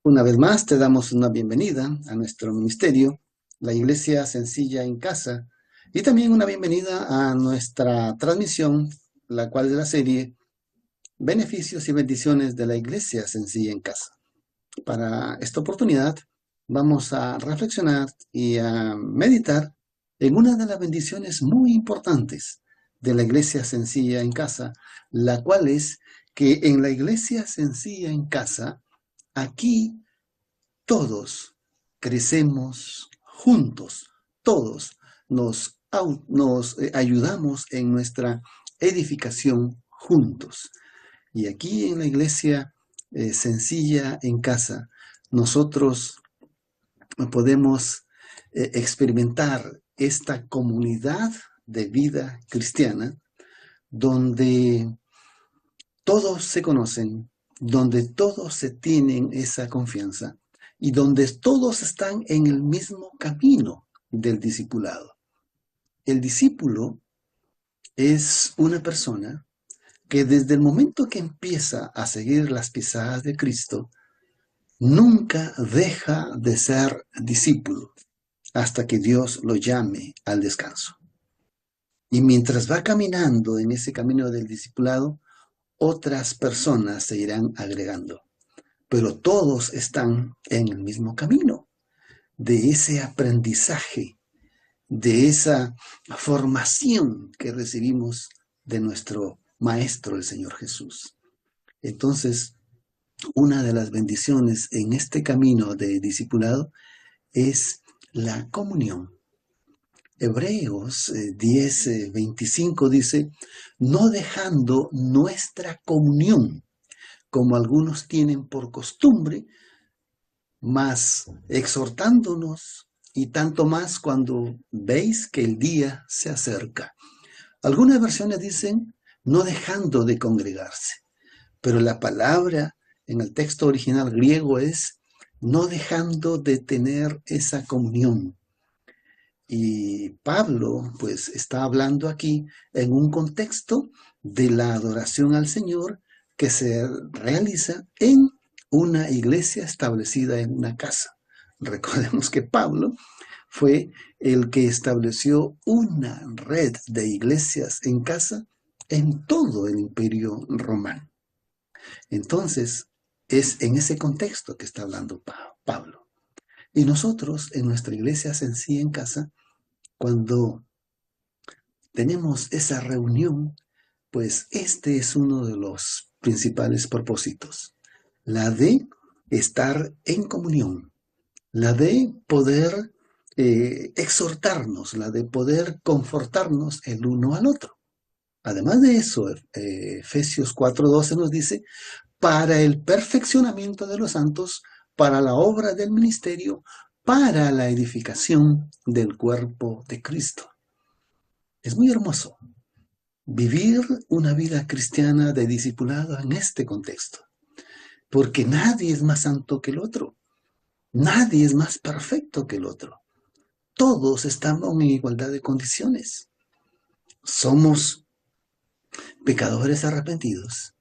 Una vez más te damos una bienvenida a nuestro ministerio, la Iglesia Sencilla en Casa, y también una bienvenida a nuestra transmisión, la cual es la serie Beneficios y bendiciones de la Iglesia Sencilla en Casa. Para esta oportunidad vamos a reflexionar y a meditar en una de las bendiciones muy importantes de la Iglesia Sencilla en Casa, la cual es que en la Iglesia Sencilla en Casa, aquí todos crecemos juntos, todos nos ayudamos en nuestra edificación juntos. Y aquí en la iglesia sencilla en casa, nosotros podemos experimentar esta comunidad de vida cristiana donde todos se conocen, donde todos se tienen esa confianza y donde todos están en el mismo camino del discipulado. El discípulo es una persona que desde el momento que empieza a seguir las pisadas de Cristo, nunca deja de ser discípulo hasta que Dios lo llame al descanso. Y mientras va caminando en ese camino del discipulado, otras personas se irán agregando, pero todos están en el mismo camino de ese aprendizaje, de esa formación que recibimos de nuestro Maestro, el Señor Jesús. Entonces, una de las bendiciones en este camino de discipulado es la comunión. Hebreos 10:25 dice, no dejando nuestra comunión, como algunos tienen por costumbre, mas exhortándonos y tanto más cuando veis que el día se acerca. Algunas versiones dicen no dejando de congregarse, pero la palabra en el texto original griego es no dejando de tener esa comunión. Y Pablo pues está hablando aquí en un contexto de la adoración al Señor que se realiza en una iglesia establecida en una casa. Recordemos que Pablo fue el que estableció una red de iglesias en casa en todo el imperio romano. Entonces, es en ese contexto que está hablando Pablo. Y nosotros en nuestra iglesia sencilla en casa, cuando tenemos esa reunión, pues este es uno de los principales propósitos, la de estar en comunión, la de poder exhortarnos, la de poder confortarnos el uno al otro. Además de eso, Efesios 4:12 nos dice, para el perfeccionamiento de los santos, para la obra del ministerio, para la edificación del cuerpo de Cristo. Es muy hermoso vivir una vida cristiana de discipulado en este contexto, porque nadie es más santo que el otro, nadie es más perfecto que el otro. Todos estamos en igualdad de condiciones. Somos pecadores arrepentidos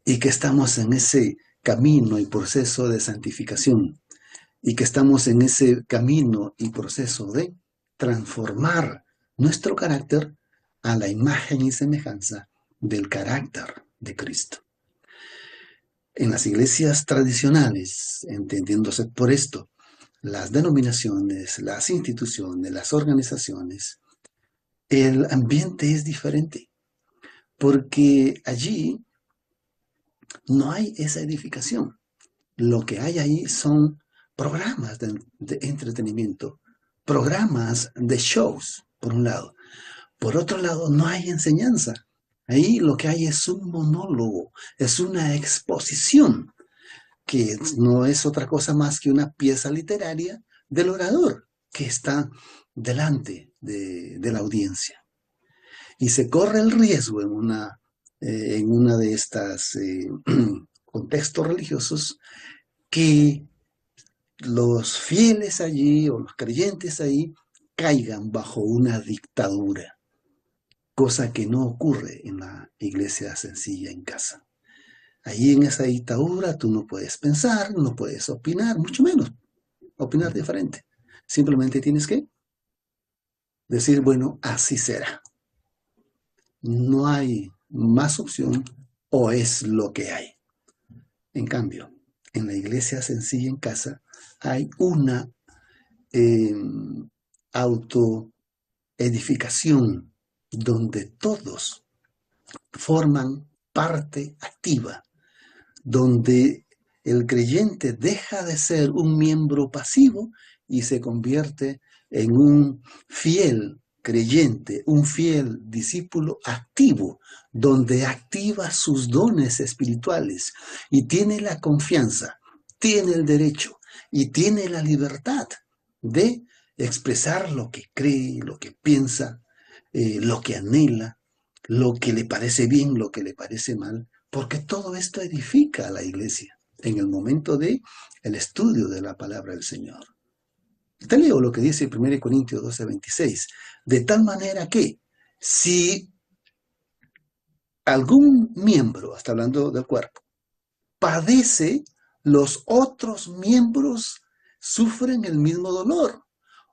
y que estamos en ese camino y proceso de santificación y que estamos en ese camino y proceso de transformar nuestro carácter a la imagen y semejanza del carácter de Cristo. En las iglesias tradicionales, entendiéndose por esto, las denominaciones, las instituciones, las organizaciones, el ambiente es diferente, porque allí no hay esa edificación. Lo que hay ahí son programas de entretenimiento, programas de shows, por un lado. Por otro lado, no hay enseñanza. Ahí lo que hay es un monólogo, es una exposición, que no es otra cosa más que una pieza literaria del orador que está delante de la audiencia. Y se corre el riesgo en una de estas contextos religiosos que los fieles allí o los creyentes ahí caigan bajo una dictadura, cosa que no ocurre en la iglesia sencilla en casa. Ahí en esa dictadura tú no puedes pensar, no puedes opinar, mucho menos opinar diferente. Simplemente tienes que decir, bueno, así será. No hay más opción o es lo que hay. En cambio, en la iglesia sencilla en casa hay una eh, autoedificación donde todos forman parte activa, donde el creyente deja de ser un miembro pasivo y se convierte en un fiel creyente, un fiel discípulo activo, donde activa sus dones espirituales y tiene la confianza, tiene el derecho y tiene la libertad de expresar lo que cree, lo que piensa, lo que anhela, lo que le parece bien, lo que le parece mal, porque todo esto edifica a la iglesia en el momento de el estudio de la palabra del Señor. Te leo lo que dice 1 Corintios 12:26. De tal manera que si algún miembro, está hablando del cuerpo, padece, los otros miembros sufren el mismo dolor.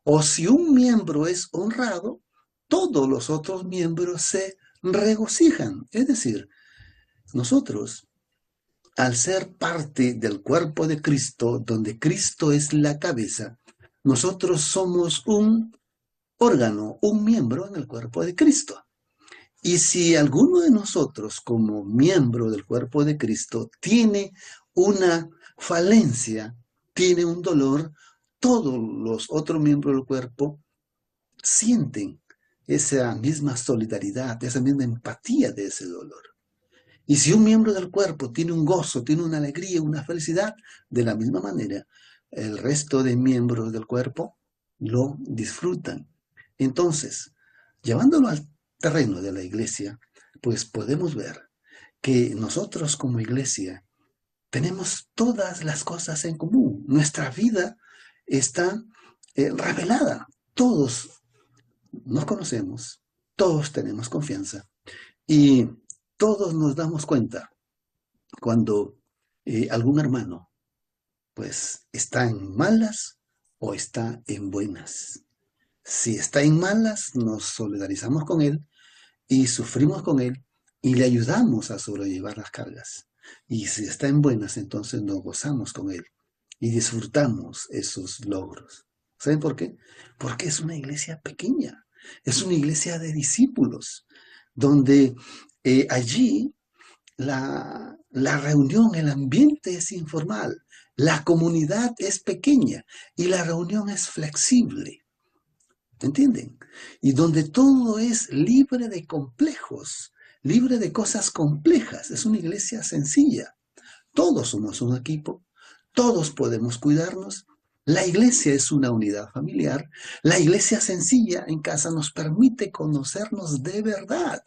O si un miembro es honrado, todos los otros miembros se regocijan. Es decir, nosotros, al ser parte del cuerpo de Cristo, donde Cristo es la cabeza, nosotros somos un órgano, un miembro en el cuerpo de Cristo. Y si alguno de nosotros, como miembro del cuerpo de Cristo, tiene una falencia, tiene un dolor, todos los otros miembros del cuerpo sienten esa misma solidaridad, esa misma empatía de ese dolor. Y si un miembro del cuerpo tiene un gozo, tiene una alegría, una felicidad, de la misma manera, el resto de miembros del cuerpo lo disfrutan. Entonces, llevándolo al terreno de la iglesia, pues podemos ver que nosotros como iglesia tenemos todas las cosas en común. Nuestra vida está revelada. Todos nos conocemos, todos tenemos confianza y todos nos damos cuenta cuando algún hermano pues está en malas o está en buenas. Si está en malas, nos solidarizamos con él y sufrimos con él y le ayudamos a sobrellevar las cargas. Y si está en buenas, entonces nos gozamos con él y disfrutamos esos logros. ¿Saben por qué? Porque es una iglesia pequeña, es una iglesia de discípulos, donde allí la reunión, el ambiente es informal, la comunidad es pequeña y la reunión es flexible. ¿Entienden? Y donde todo es libre de complejos, libre de cosas complejas. Es una iglesia sencilla. Todos somos un equipo, todos podemos cuidarnos. La iglesia es una unidad familiar. La iglesia sencilla en casa nos permite conocernos de verdad.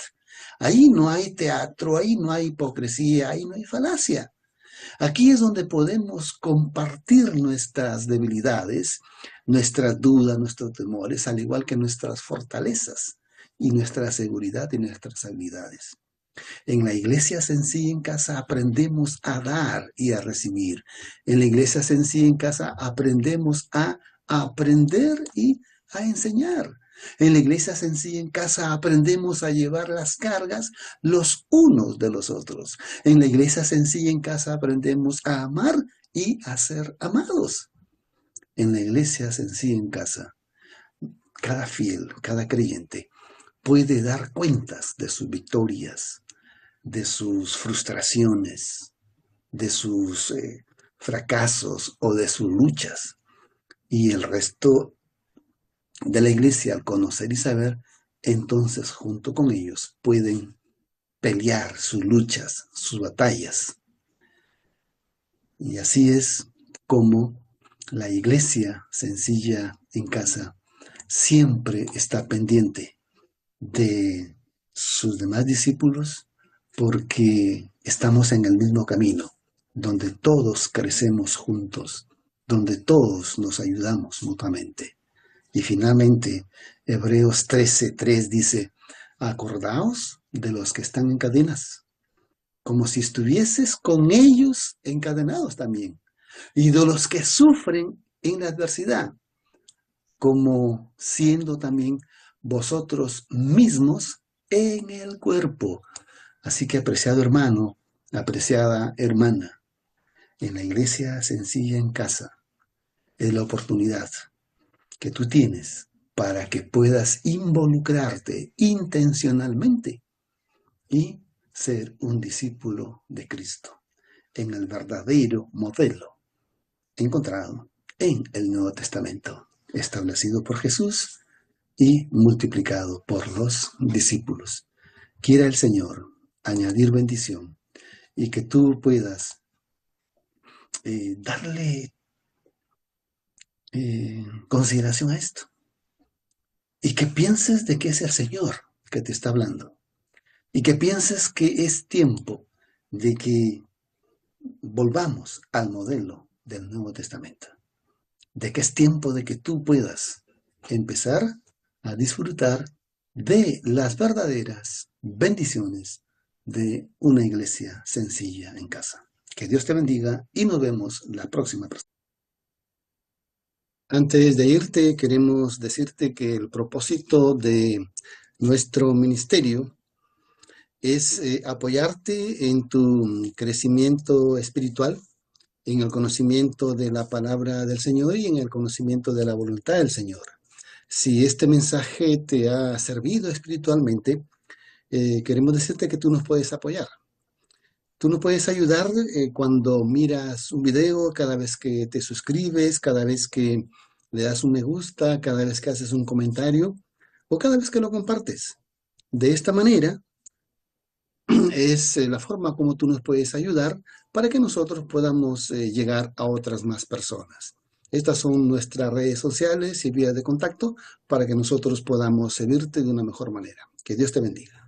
Ahí no hay teatro, ahí no hay hipocresía, ahí no hay falacia. Aquí es donde podemos compartir nuestras debilidades, nuestras dudas, nuestros temores, al igual que nuestras fortalezas y nuestra seguridad y nuestras habilidades. En la iglesia sencilla en casa aprendemos a dar y a recibir. En la iglesia sencilla en casa aprendemos a aprender y a enseñar. En la iglesia sencilla en casa aprendemos a llevar las cargas los unos de los otros. En la iglesia sencilla en casa aprendemos a amar y a ser amados. En la iglesia sencilla en casa, cada fiel, cada creyente puede dar cuentas de sus victorias, de sus frustraciones, de sus fracasos o de sus luchas. Y el resto de la iglesia, al conocer y saber, entonces junto con ellos pueden pelear sus luchas, sus batallas. Y así es como la iglesia sencilla en casa siempre está pendiente de sus demás discípulos porque estamos en el mismo camino, donde todos crecemos juntos, donde todos nos ayudamos mutuamente. Y finalmente, Hebreos 13:3 dice, acordaos de los que están en cadenas, como si estuvieses con ellos encadenados también, y de los que sufren en la adversidad, como siendo también vosotros mismos en el cuerpo. Así que, apreciado hermano, apreciada hermana, en la iglesia sencilla en casa, es la oportunidad que tú tienes para que puedas involucrarte intencionalmente y ser un discípulo de Cristo en el verdadero modelo encontrado en el Nuevo Testamento, establecido por Jesús y multiplicado por los discípulos. Quiera el Señor añadir bendición y que tú puedas darle consideración a esto y que pienses de que es el Señor que te está hablando y que pienses que es tiempo de que volvamos al modelo del Nuevo Testamento, de que es tiempo de que tú puedas empezar a disfrutar de las verdaderas bendiciones de una iglesia sencilla en casa. Que Dios te bendiga y nos vemos la próxima. Antes de irte, queremos decirte que el propósito de nuestro ministerio es apoyarte en tu crecimiento espiritual, en el conocimiento de la palabra del Señor y en el conocimiento de la voluntad del Señor. Si este mensaje te ha servido espiritualmente, queremos decirte que tú nos puedes apoyar. Tú nos puedes ayudar cuando miras un video, cada vez que te suscribes, cada vez que le das un me gusta, cada vez que haces un comentario o cada vez que lo compartes. De esta manera es la forma como tú nos puedes ayudar para que nosotros podamos llegar a otras más personas. Estas son nuestras redes sociales y vías de contacto para que nosotros podamos servirte de una mejor manera. Que Dios te bendiga.